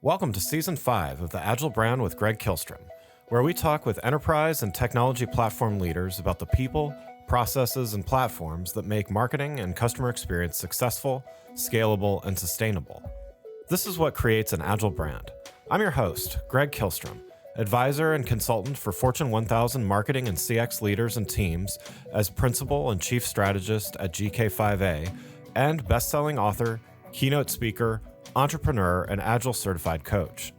Welcome to Season 5 of the Agile Brand with Greg Kihlstrom, where we talk with enterprise and technology platform leaders about the people, processes, and platforms that make marketing and customer experience successful, scalable, and sustainable. This is what creates an Agile brand. I'm your host, Greg Kihlstrom, advisor and consultant for Fortune 1000 marketing and CX leaders and teams as principal and chief strategist at GK5A, and best-selling author, keynote speaker, entrepreneur, and Agile certified coach.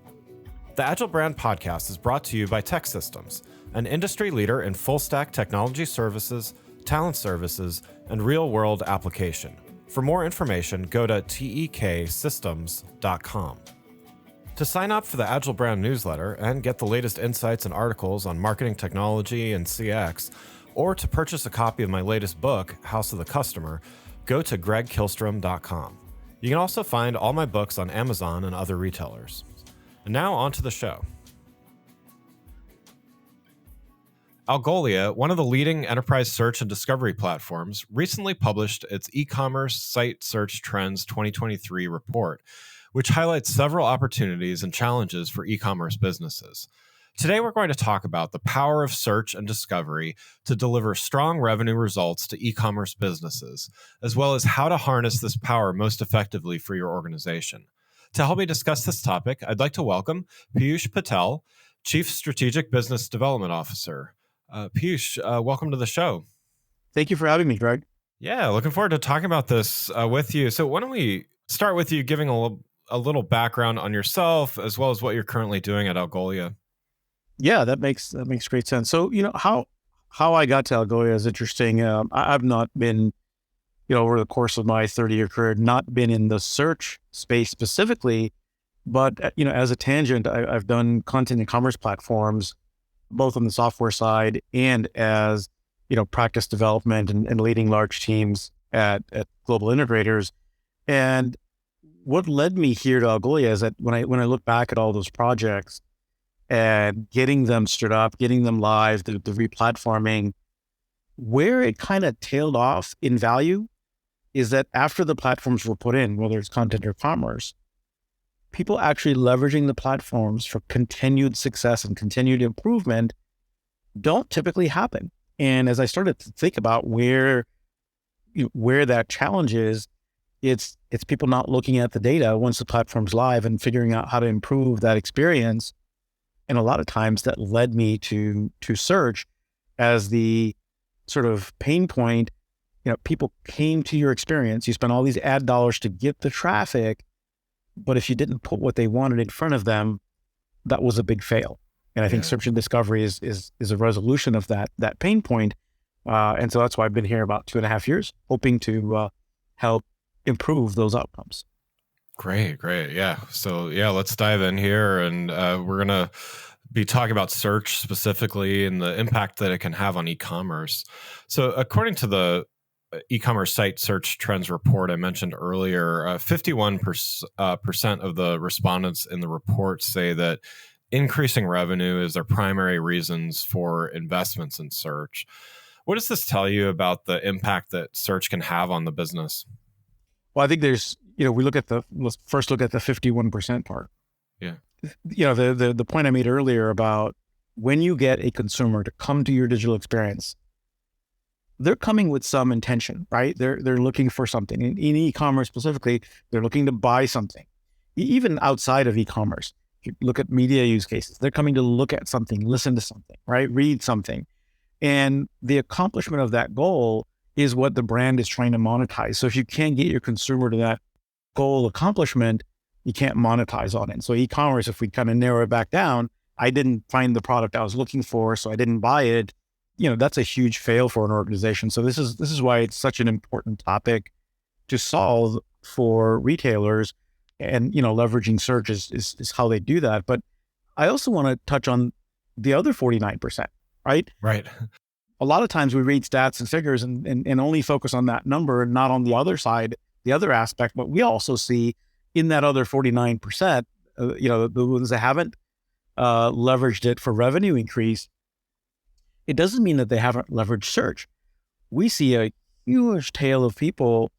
The Agile Brand podcast is brought to you by TEKsystems, an industry leader in full-stack technology services, talent services, and real-world application. For more information, go to teksystems.com. To sign up for the Agile Brand newsletter and get the latest insights and articles on marketing technology and CX, or to purchase a copy of my latest book, House of the Customer, go to gregkihlstrom.com. You can also find all my books on Amazon and other retailers. And now on to the show. Algolia, one of the leading enterprise search and discovery platforms, recently published its Ecommerce Site Search Trends 2023 report, which highlights several opportunities and challenges for e-commerce businesses. Today, we're going to talk about the power of search and discovery to deliver strong revenue results to e-commerce businesses, as well as how to harness this power most effectively for your organization. To help me discuss this topic, I'd like to welcome Piyush Patel, Chief Strategic Business Development Officer. Piyush, welcome to the show. Thank you for having me, Greg. Yeah, looking forward to talking about this with you. So why don't we start with you giving a little background on yourself, as well as what you're currently doing at Algolia. Yeah, that makes great sense. So, how I got to Algolia is interesting. I've not been, over the course of my 30-year career, not been in the search space specifically, but, as a tangent, I've done content and commerce platforms, both on the software side and as, practice development and leading large teams at global integrators. And what led me here to Algolia is that when I look back at all those projects, and getting them stood up, getting them live, the replatforming, where it kind of tailed off in value is that after the platforms were put in, whether it's content or commerce, people actually leveraging the platforms for continued success and continued improvement don't typically happen. And as I started to think about where that challenge is, it's people not looking at the data once the platform's live and figuring out how to improve that experience. And a lot of times that led me to search as the sort of pain point. People came to your experience. You spent all these ad dollars to get the traffic, but if you didn't put what they wanted in front of them, that was a big fail. And I think search and discovery is a resolution of that pain point. And so that's why I've been here about 2.5 years, hoping to help improve those outcomes. Great. Yeah. So let's dive in here, and we're going to be talking about search specifically and the impact that it can have on e-commerce. So according to the e-commerce site search trends report I mentioned earlier, 51% of the respondents in the report say that increasing revenue is their primary reasons for investments in search. What does this tell you about the impact that search can have on the business? Well, I think there's, let's first look at the 51% part. Yeah. The point I made earlier about when you get a consumer to come to your digital experience, they're coming with some intention, right? They're looking for something. In e-commerce specifically, they're looking to buy something. Even outside of e-commerce, if you look at media use cases, they're coming to look at something, listen to something, right? Read something. And the accomplishment of that goal is what the brand is trying to monetize. So if you can't get your consumer to that goal accomplishment, you can't monetize on it. So e-commerce, if we kind of narrow it back down, I didn't find the product I was looking for, so I didn't buy it. That's a huge fail for an organization. So this is why it's such an important topic to solve for retailers, and leveraging search is how they do that. But I also want to touch on the other 49%, right? Right. A lot of times we read stats and figures and only focus on that number and not on the other side, the other aspect. But we also see in that other 49%, the ones that haven't leveraged it for revenue increase, it doesn't mean that they haven't leveraged search. We see a huge tail of people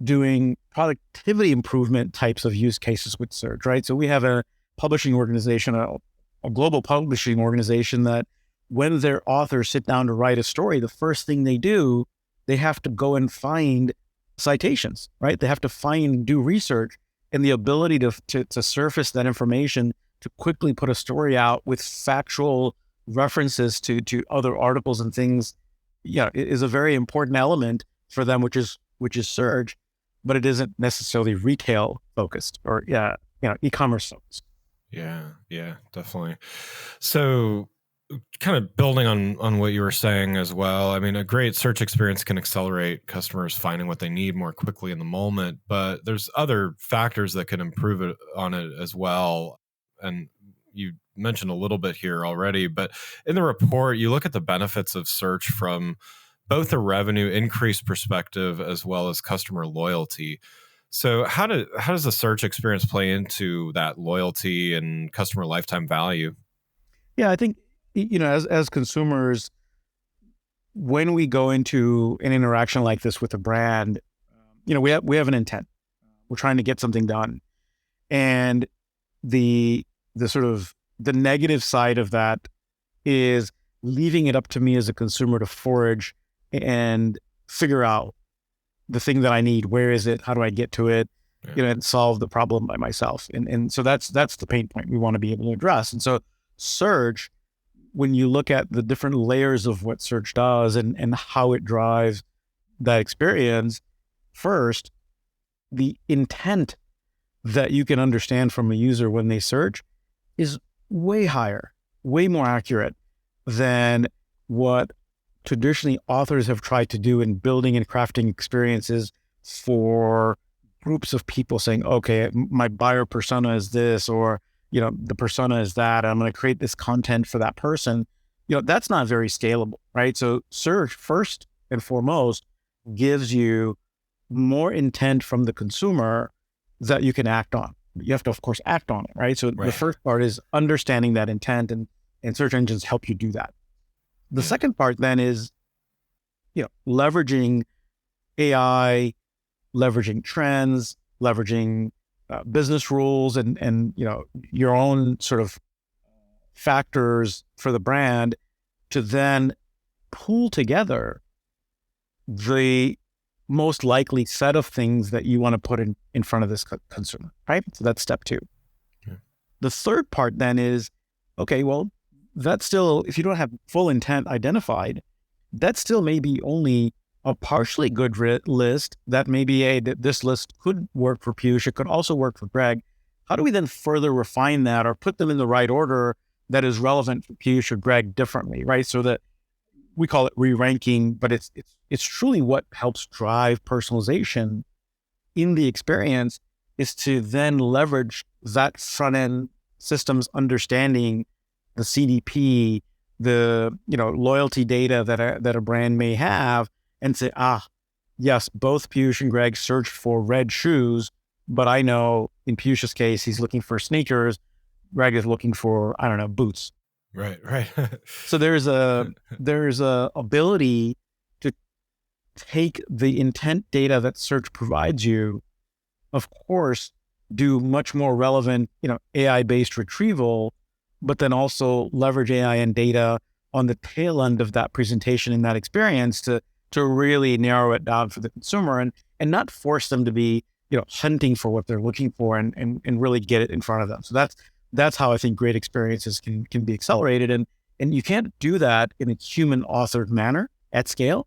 doing productivity improvement types of use cases with search, right? So we have a publishing organization, a global publishing organization, that when their authors sit down to write a story, the first thing they do, they have to go and find citations, right? They have to find, do research, and the ability to surface that information to quickly put a story out with factual references to other articles and things, yeah, it is a very important element for them, which is search, but it isn't necessarily retail focused or e-commerce focused. Yeah, definitely. So kind of building on what you were saying as well, I mean, a great search experience can accelerate customers finding what they need more quickly in the moment, but there's other factors that can improve on it as well. And you mentioned a little bit here already, but in the report, you look at the benefits of search from both a revenue increase perspective as well as customer loyalty. So how does the search experience play into that loyalty and customer lifetime value? Yeah, I think, as consumers, when we go into an interaction like this with a brand, we have an intent. We're trying to get something done, and the sort of the negative side of that is leaving it up to me as a consumer to forage and figure out the thing that I need. Where is it? How do I get to it? Yeah. And solve the problem by myself. And so that's the pain point we want to be able to address. And so search, when you look at the different layers of what search does and how it drives that experience, first, the intent that you can understand from a user when they search is way higher, way more accurate than what traditionally authors have tried to do in building and crafting experiences for groups of people, saying, okay, my buyer persona is this, or the persona is that, and I'm going to create this content for that person. That's not very scalable, right? So search, first and foremost, gives you more intent from the consumer that you can act on. You have to, of course, act on it, right? So The first part is understanding that intent, and search engines help you do that. The second part then is, leveraging AI, leveraging trends, leveraging business rules, and your own sort of factors for the brand to then pull together the most likely set of things that you want to put in front of this consumer, right? So that's step two. Yeah. The third part then is, okay, well, that's still, if you don't have full intent identified, that still may be only a partially good list. That may be this list could work for Piyush, it could also work for Greg. How do we then further refine that or put them in the right order that is relevant for Piyush or Greg differently, right? So that we call it re-ranking, but it's truly what helps drive personalization in the experience, is to then leverage that front-end systems understanding, the CDP, the loyalty data that a brand may have, and say, yes, both Piyush and Greg searched for red shoes, but I know in Piyush's case, he's looking for sneakers. Greg is looking for, I don't know, boots. Right. So there's a ability to take the intent data that search provides you, of course, do much more relevant, AI-based retrieval, but then also leverage AI and data on the tail end of that presentation and that experience to really narrow it down for the consumer and not force them to be, hunting for what they're looking for and really get it in front of them. So that's how I think great experiences can be accelerated. And you can't do that in a human authored manner at scale,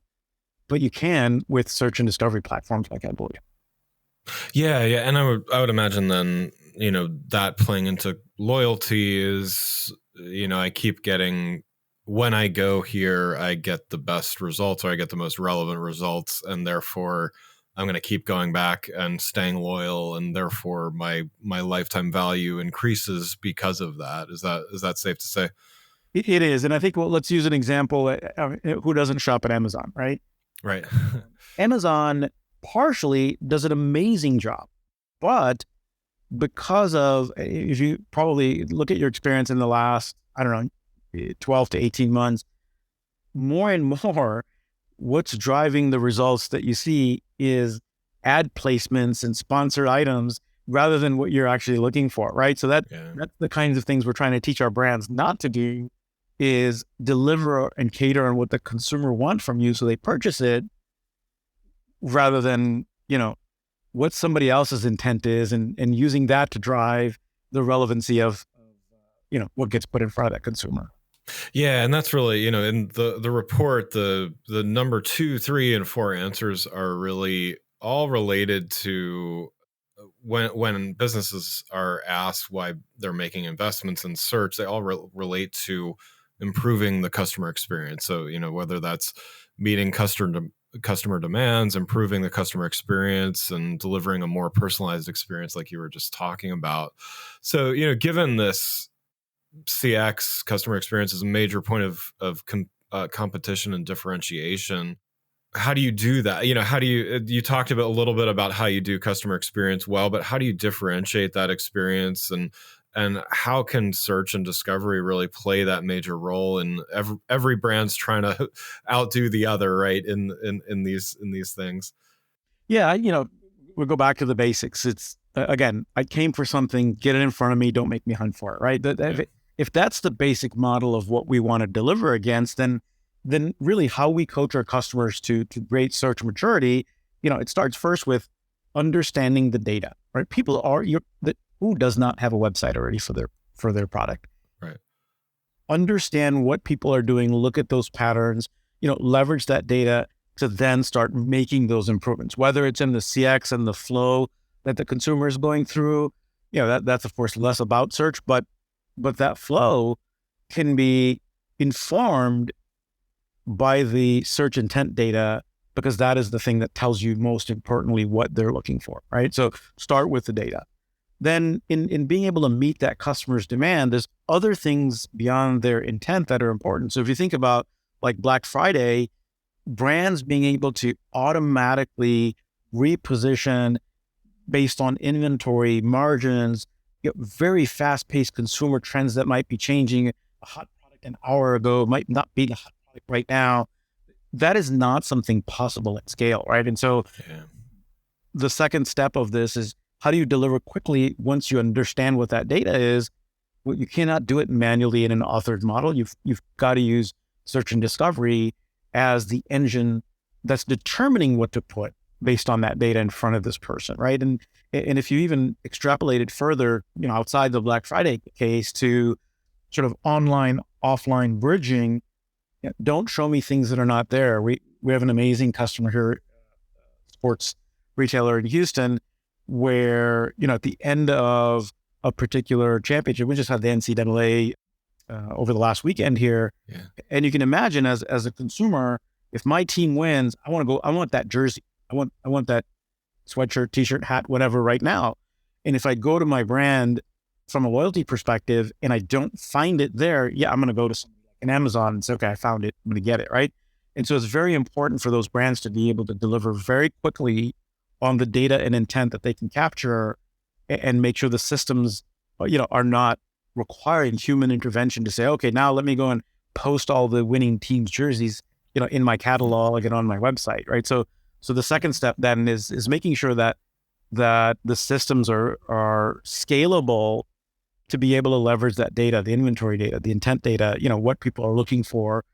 but you can with search and discovery platforms like Algolia. Yeah. And I would imagine then, that playing into loyalty is, I keep getting, when I go here, I get the best results, or I get the most relevant results, and therefore I'm going to keep going back and staying loyal, and therefore my lifetime value increases because of that. Is that safe to say? It is. And I think, let's use an example. Who doesn't shop at Amazon, right? Right. Amazon partially does an amazing job, but because of, if you probably look at your experience in the last, 12 to 18 months, more and more, what's driving the results that you see is ad placements and sponsored items rather than what you're actually looking for, right? So that's Yeah. the kinds of things we're trying to teach our brands not to do, is deliver and cater on what the consumer wants from you so they purchase it, rather than, what somebody else's intent is, and using that to drive the relevancy of, what gets put in front of that consumer. Yeah, and that's really, in the report, the number 2, 3, and 4 answers are really all related to when businesses are asked why they're making investments in search, they all relate to improving the customer experience. So, whether that's meeting customer demands, improving the customer experience, and delivering a more personalized experience like you were just talking about. So, given this CX, customer experience, is a major point of competition and differentiation, how do you do that? How do you talked about a little bit about how you do customer experience well, but how do you differentiate that experience, and how can search and discovery really play that major role in every brand's trying to outdo the other, right? In these things. Yeah, we'll go back to the basics. It's again, I came for something, get it in front of me, don't make me hunt for it, right? If that's the basic model of what we want to deliver against, then really how we coach our customers to great search maturity, it starts first with understanding the data, right? Who does not have a website already for their product? Right. Understand what people are doing, look at those patterns, leverage that data to then start making those improvements, whether it's in the CX and the flow that the consumer is going through. That's of course less about search, but that flow can be informed by the search intent data, because that is the thing that tells you most importantly what they're looking for, right? So start with the data. Then in being able to meet that customer's demand, there's other things beyond their intent that are important. So if you think about like Black Friday, brands being able to automatically reposition based on inventory margins, very fast-paced consumer trends that might be changing. A hot product an hour ago might not be a hot product right now. That is not something possible at scale, right? And so the second step of this is, how do you deliver quickly once you understand what that data is? Well, you cannot do it manually in an authored model. You've got to use search and discovery as the engine that's determining what to put based on that data in front of this person, right? And if you even extrapolate it further, outside the Black Friday case to sort of online, offline bridging, don't show me things that are not there. We have an amazing customer here, sports retailer in Houston, where, at the end of a particular championship, we just had the NCAA over the last weekend here. Yeah. And you can imagine as a consumer, if my team wins, I want that jersey. I want that sweatshirt, t-shirt, hat, whatever right now. And if I go to my brand from a loyalty perspective and I don't find it there, I'm going to go to an Amazon and say, okay, I found it, I'm going to get it, right? And so it's very important for those brands to be able to deliver very quickly on the data and intent that they can capture, and make sure the systems, are not requiring human intervention to say, okay, now let me go and post all the winning teams' jerseys, in my catalog and on my website, right? So the second step then is making sure that the systems are scalable to be able to leverage that data, the inventory data, the intent data, what people are looking for,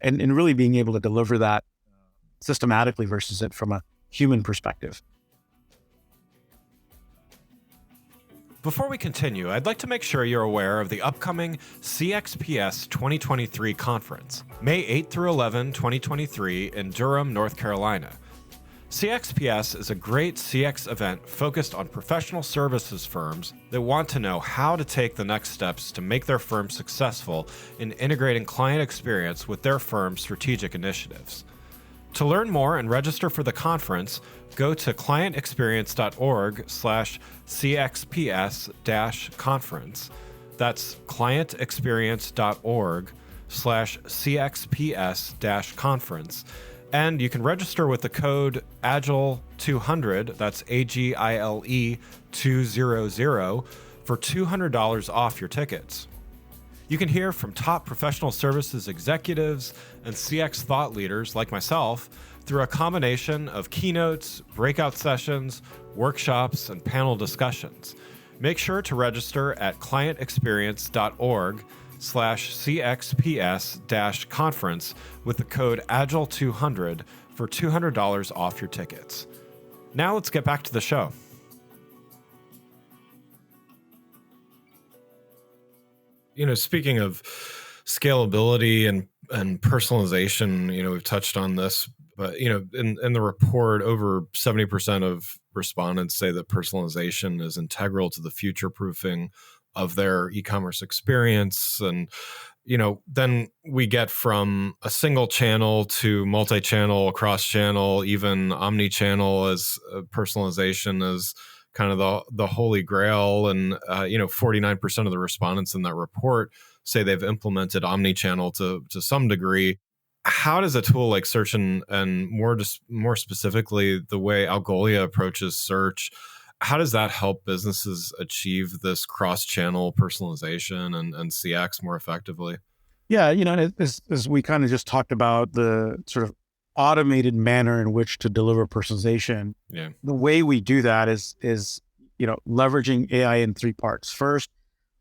and really being able to deliver that systematically versus it from a human perspective. Before we continue, I'd like to make sure you're aware of the upcoming CXPS 2023 conference, May 8 through 11, 2023 in Durham, North Carolina. CXPS is a great CX event focused on professional services firms that want to know how to take the next steps to make their firm successful in integrating client experience with their firm's strategic initiatives. To learn more and register for the conference, go to clientexperience.org/CXPS-conference. That's clientexperience.org/CXPS-conference. And you can register with the code AGILE200, that's AGILE 200, for $200 off your tickets. You can hear from top professional services executives and CX thought leaders like myself through a combination of keynotes, breakout sessions, workshops, and panel discussions. Make sure to register at clientexperience.org/CXPS-conference with the code AGILE200 for $200 off your tickets. Now let's get back to the show. Speaking of scalability and personalization, we've touched on this, but, in the report, over 70% of respondents say that personalization is integral to the future proofing of their e-commerce experience. And, then we get from a single channel to multi-channel, cross-channel, even omni-channel as personalization is kind of the holy grail. And, 49% of the respondents in that report say they've implemented omni-channel to some degree. How does a tool like search and more specifically, the way Algolia approaches search, how does that help businesses achieve this cross-channel personalization and CX more effectively? Yeah, as we kind of just talked about the sort of automated manner in which to deliver personalization. Yeah. The way we do that is leveraging AI in three parts. First,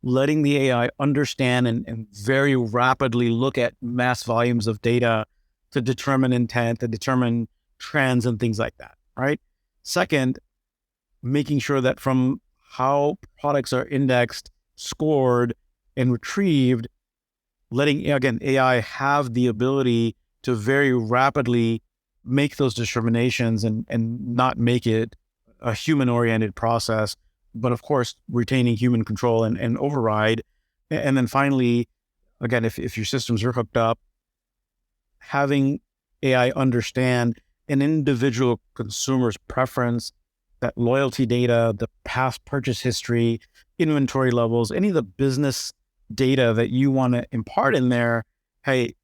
letting the AI understand and very rapidly look at mass volumes of data to determine intent, to determine trends and things like that, right? Second, making sure that from how products are indexed, scored, and retrieved, letting, again, AI have the ability to very rapidly make those determinations and not make it a human-oriented process, but of course, retaining human control and override. And then finally, again, if your systems are hooked up, having AI understand an individual consumer's preference, that loyalty data, the past purchase history, inventory levels, any of the business data that you want to impart in there. Hey,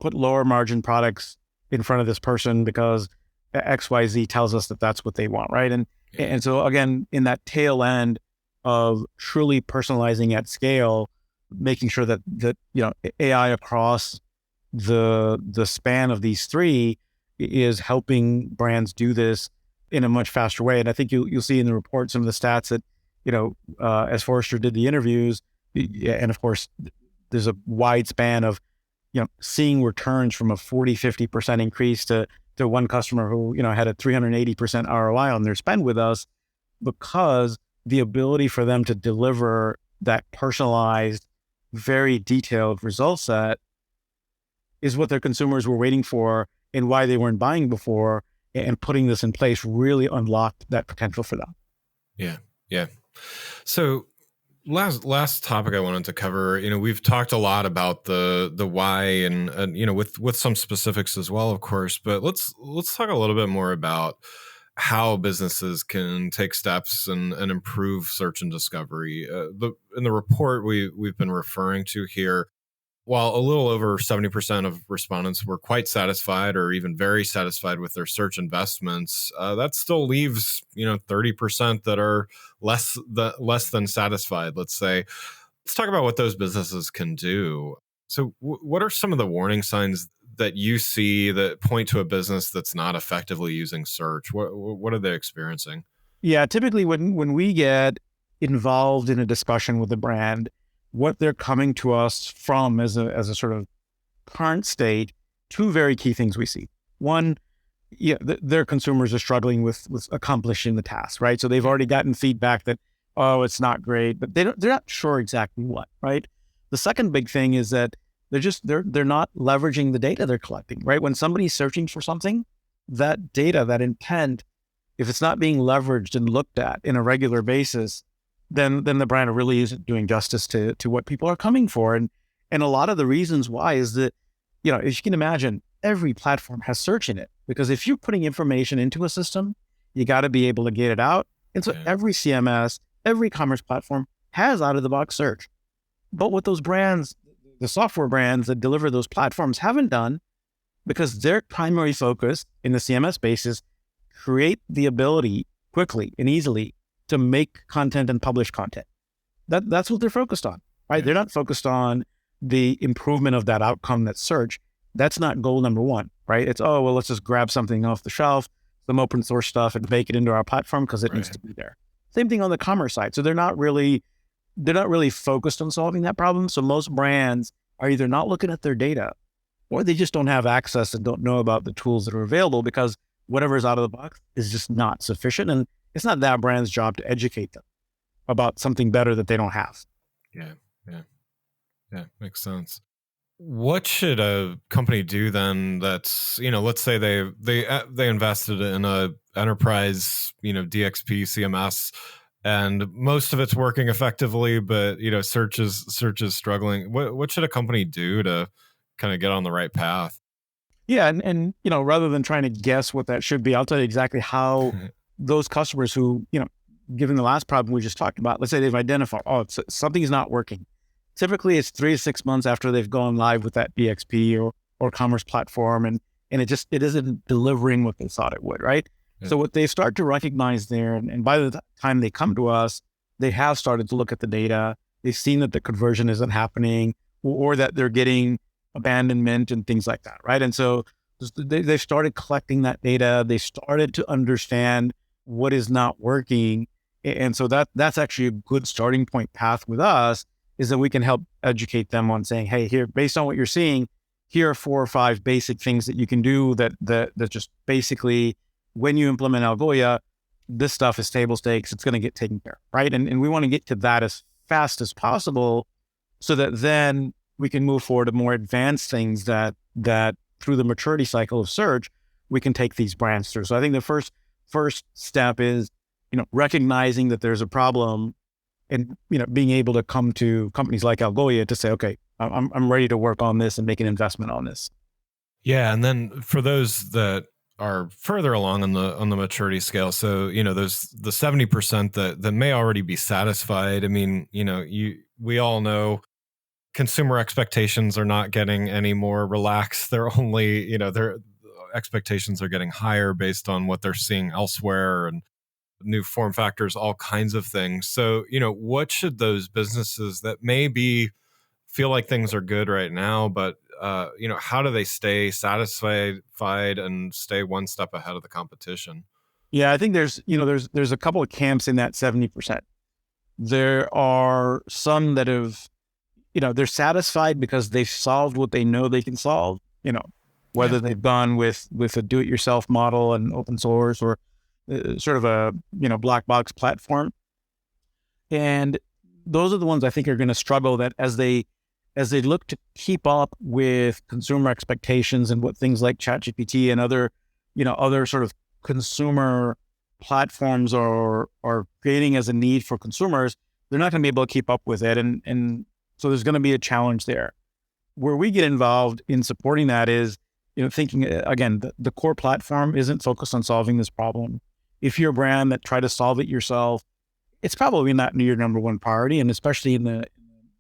put lower margin products in front of this person because XYZ tells us that that's what they want, right? And so again, in that tail end of truly personalizing at scale, making sure that AI across the span of these three is helping brands do this in a much faster way. And I think you'll see in the report some of the stats that, as Forrester did the interviews, and of course, there's a wide span of, seeing returns from a 40-50% increase to one customer who, had a 380% ROI on their spend with us, because the ability for them to deliver that personalized, very detailed result set is what their consumers were waiting for and why they weren't buying before. And putting this in place really unlocked that potential for them. Yeah. So last topic I wanted to cover, we've talked a lot about the why and with some specifics as well, of course, but let's talk a little bit more about how businesses can take steps and improve search and discovery. In the report we've been referring to here, while a little over 70% of respondents were quite satisfied or even very satisfied with their search investments, that still leaves 30% that are less than satisfied, let's say. Let's talk about what those businesses can do. So what are some of the warning signs that you see that point to a business that's not effectively using search? What are they experiencing? Yeah, typically when we get involved in a discussion with a brand, what they're coming to us from as a sort of current state, two very key things we see. One, their consumers are struggling with accomplishing the task, right? So they've already gotten feedback that, it's not great, but they're not sure exactly what, right? The second big thing is that they're not leveraging the data they're collecting, right? When somebody's searching for something, that data, that intent, if it's not being leveraged and looked at in a regular basis, then the brand really isn't doing justice to what people are coming for. And a lot of the reasons why is that, as you can imagine, every platform has search in it, because if you're putting information into a system, you got to be able to get it out. And so every CMS, every commerce platform has out-of-the-box search. But what those brands, the software brands that deliver those platforms haven't done, because their primary focus in the CMS space is create the ability quickly and easily to make content and publish content. That's what they're focused on, right? Yeah. They're not focused on the improvement of that outcome that's search. That's not goal number one, right? right? It's, oh, well, let's just grab something off the shelf, some open source stuff, and make it into our platform because it needs to be there. Same thing on the commerce side. So they're not really focused on solving that problem. So most brands are either not looking at their data, or they just don't have access and don't know about the tools that are available because whatever's out of the box is just not sufficient. And it's not that brand's job to educate them about something better that they don't have. Yeah, makes sense. What should a company do then that's, let's say they invested in a enterprise, DXP CMS, and most of it's working effectively, but search is struggling. What should a company do to kind of get on the right path? Yeah, and rather than trying to guess what that should be, I'll tell you exactly how those customers who, given the last problem we just talked about, let's say they've identified, something's not working. Typically, it's 3 to 6 months after they've gone live with that DXP or commerce platform, and it isn't delivering what they thought it would, right? Yeah. So what they start to recognize there, and by the time they come to us, they have started to look at the data. They've seen that the conversion isn't happening, or that they're getting abandonment and things like that, right? And so they've started collecting that data. They started to understand what is not working, and so that's actually a good starting point path with us. Is that we can help educate them on saying, hey, here, based on what you're seeing, here are 4 or 5 basic things that you can do that just basically, when you implement Algolia, this stuff is table stakes. It's going to get taken care of, right? And we want to get to that as fast as possible so that then we can move forward to more advanced things that through the maturity cycle of search, we can take these brands through. So I think the first step is, recognizing that there's a problem, and being able to come to companies like Algolia to say, okay, I'm ready to work on this and make an investment on this. Yeah, and then for those that are further along on the maturity scale, so there's the 70% that may already be satisfied. I mean, we all know consumer expectations are not getting any more relaxed. They're only, their expectations are getting higher based on what they're seeing elsewhere and new form factors, all kinds of things. So, what should those businesses that maybe feel like things are good right now, but, how do they stay satisfied and stay one step ahead of the competition? Yeah, I think there's a couple of camps in that 70%. There are some that have, they're satisfied because they've solved what they know they can solve, whether they've gone with a do-it-yourself model and open source or sort of a black box platform, and those are the ones I think are going to struggle. That as they look to keep up with consumer expectations and what things like ChatGPT and other sort of consumer platforms are creating as a need for consumers, they're not going to be able to keep up with it, and so there's going to be a challenge there. Where we get involved in supporting that is thinking again, the core platform isn't focused on solving this problem. If you're a brand that try to solve it yourself, it's probably not your number one priority. And especially in the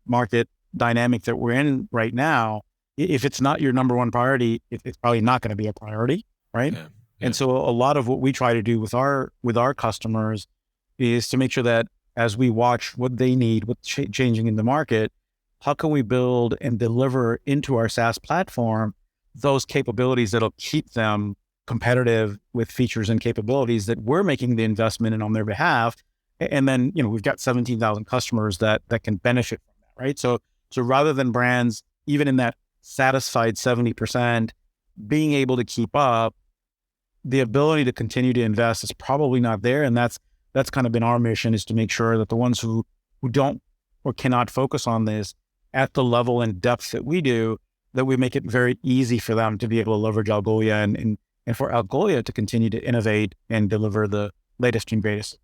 market dynamic that we're in right now, if it's not your number one priority, it's probably not going to be a priority, right? Yeah. And so a lot of what we try to do with our customers is to make sure that as we watch what they need, what's changing in the market, how can we build and deliver into our SaaS platform those capabilities that'll keep them competitive with features and capabilities that we're making the investment in on their behalf. And then, we've got 17,000 customers that can benefit from that, right? So rather than brands, even in that satisfied 70%, being able to keep up, the ability to continue to invest is probably not there. And that's kind of been our mission, is to make sure that the ones who don't or cannot focus on this at the level and depth that we do, that we make it very easy for them to be able to leverage Algolia and for Algolia to continue to innovate and deliver the latest and greatest.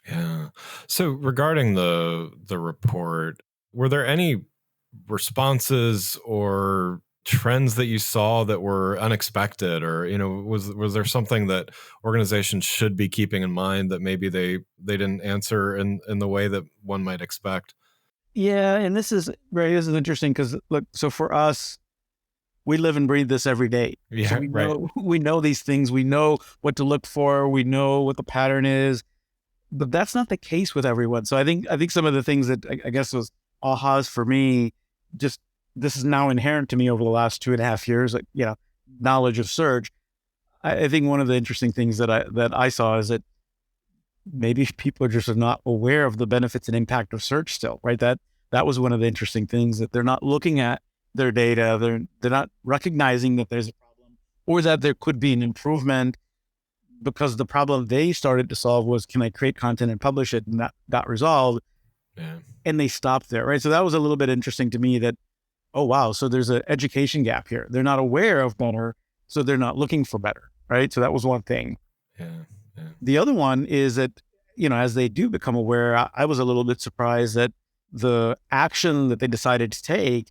Yeah. So regarding the report, were there any responses or trends that you saw that were unexpected, or was there something that organizations should be keeping in mind that maybe they didn't answer in the way that one might expect? Yeah, and this is interesting because look, so for us, we live and breathe this every day. Yeah, so we know these things. We know what to look for. We know what the pattern is, but that's not the case with everyone. So I think some of the things that I guess was ahas for me, just this is now inherent to me over the last 2.5 years. Like, knowledge of search, I think one of the interesting things that I saw is that maybe people are just not aware of the benefits and impact of search still, right? That was one of the interesting things, that they're not looking at their data, they're not recognizing that there's a problem or that there could be an improvement, because the problem they started to solve was, can I create content and publish it? And that got resolved. Yeah. And they stopped there, right? So that was a little bit interesting to me, that, oh, wow, so there's an education gap here. They're not aware of better, so they're not looking for better, right? So that was one thing. Yeah. Yeah. The other one is that, as they do become aware, I was a little bit surprised that the action that they decided to take,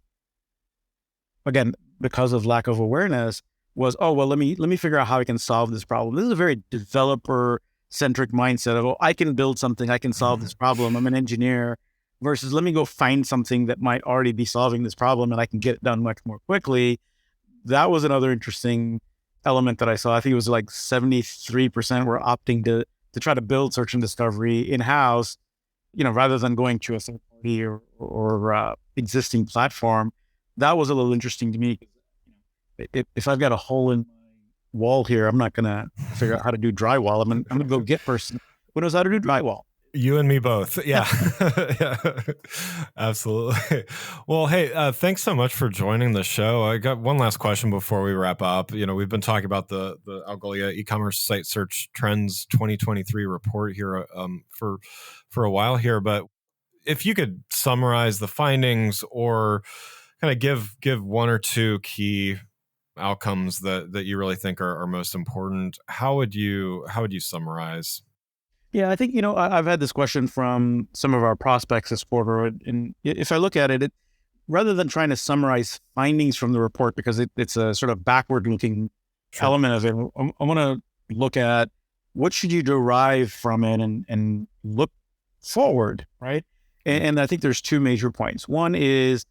again, because of lack of awareness, was, oh, well, let me figure out how I can solve this problem. This is a very developer-centric mindset of, oh, I can build something, I can solve this problem, I'm an engineer, versus let me go find something that might already be solving this problem and I can get it done much more quickly. That was another interesting element that I saw. I think it was like 73% were opting to try to build search and discovery in-house, rather than going to a third party or existing platform. That was a little interesting to me. If I've got a hole in my wall here, I'm not going to figure out how to do drywall. I'm going to go get person who knows how to do drywall. You and me both. Yeah. Yeah, absolutely. Well, hey, thanks so much for joining the show. I got one last question before we wrap up. We've been talking about the Algolia e-commerce site search trends 2023 report here for a while here, but if you could summarize the findings or kind of give one or two key outcomes that you really think are most important, how would you summarize? Yeah, I think, I've had this question from some of our prospects this quarter. And if I look at it, rather than trying to summarize findings from the report, because it's a sort of backward-looking element of it, I want to look at what should you derive from it and look forward, right? And I think there's two major points. One is,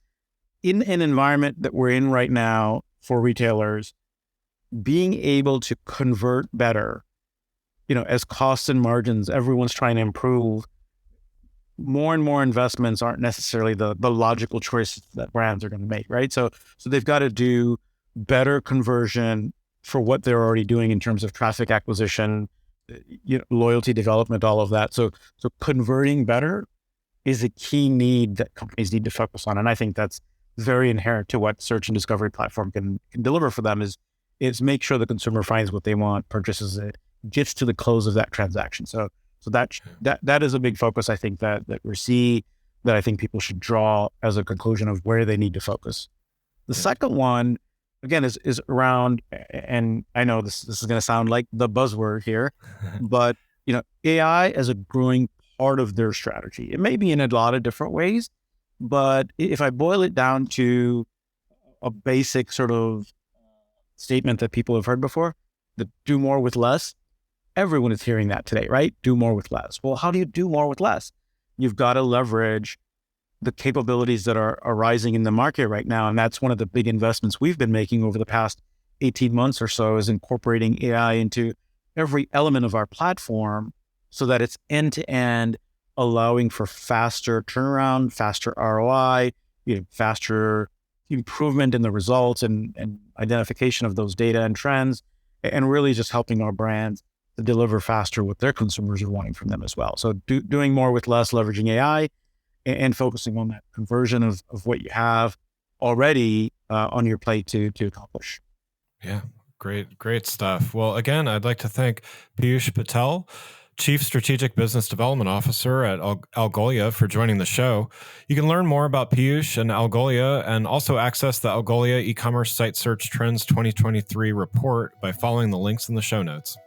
in an environment that we're in right now for retailers, being able to convert better, as costs and margins, everyone's trying to improve, more and more investments aren't necessarily the logical choice that brands are going to make, right? So they've got to do better conversion for what they're already doing in terms of traffic acquisition, loyalty development, all of that. So converting better is a key need that companies need to focus on. And I think that's very inherent to what search and discovery platform can deliver for them, is make sure the consumer finds what they want, purchases it, gets to the close of that transaction. So that is a big focus, I think, that we see, that I think people should draw as a conclusion of where they need to focus. The second one, again, is around, and I know this is going to sound like the buzzword here, but AI as a growing part of their strategy. It may be in a lot of different ways, but if I boil it down to a basic sort of statement that people have heard before, that do more with less, everyone is hearing that today, right? Do more with less. Well, how do you do more with less? You've got to leverage the capabilities that are arising in the market right now. And that's one of the big investments we've been making over the past 18 months or so, is incorporating AI into every element of our platform so that it's end-to-end, allowing for faster turnaround, faster ROI, faster improvement in the results and identification of those data and trends, and really just helping our brands to deliver faster what their consumers are wanting from them as well. So doing more with less, leveraging AI, and focusing on that conversion of what you have already on your plate to accomplish. Yeah, great stuff. Well, again, I'd like to thank Piyush Patel, Chief Strategic Business Development Officer at Algolia, for joining the show. You can learn more about Piyush and Algolia, and also access the Algolia e-commerce site search trends 2023 report by following the links in the show notes.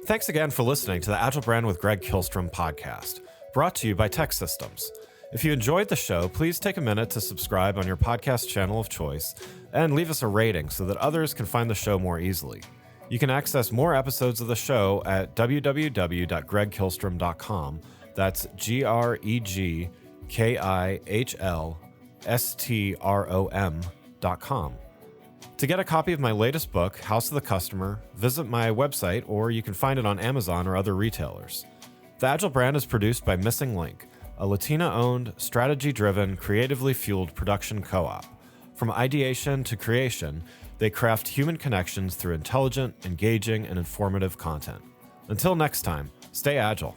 Thanks again for listening to the Agile Brand with Greg Kihlstrom podcast, brought to you by Tech Systems. If you enjoyed the show, please take a minute to subscribe on your podcast channel of choice and leave us a rating so that others can find the show more easily. You can access more episodes of the show at www.gregkihlstrom.com. That's GREGKIHLSTROM.com. To get a copy of my latest book, House of the Customer, visit my website, or you can find it on Amazon or other retailers. The Agile Brand is produced by Missing Link, a Latina-owned, strategy-driven, creatively fueled production co-op. From ideation to creation, they craft human connections through intelligent, engaging, and informative content. Until next time, stay agile.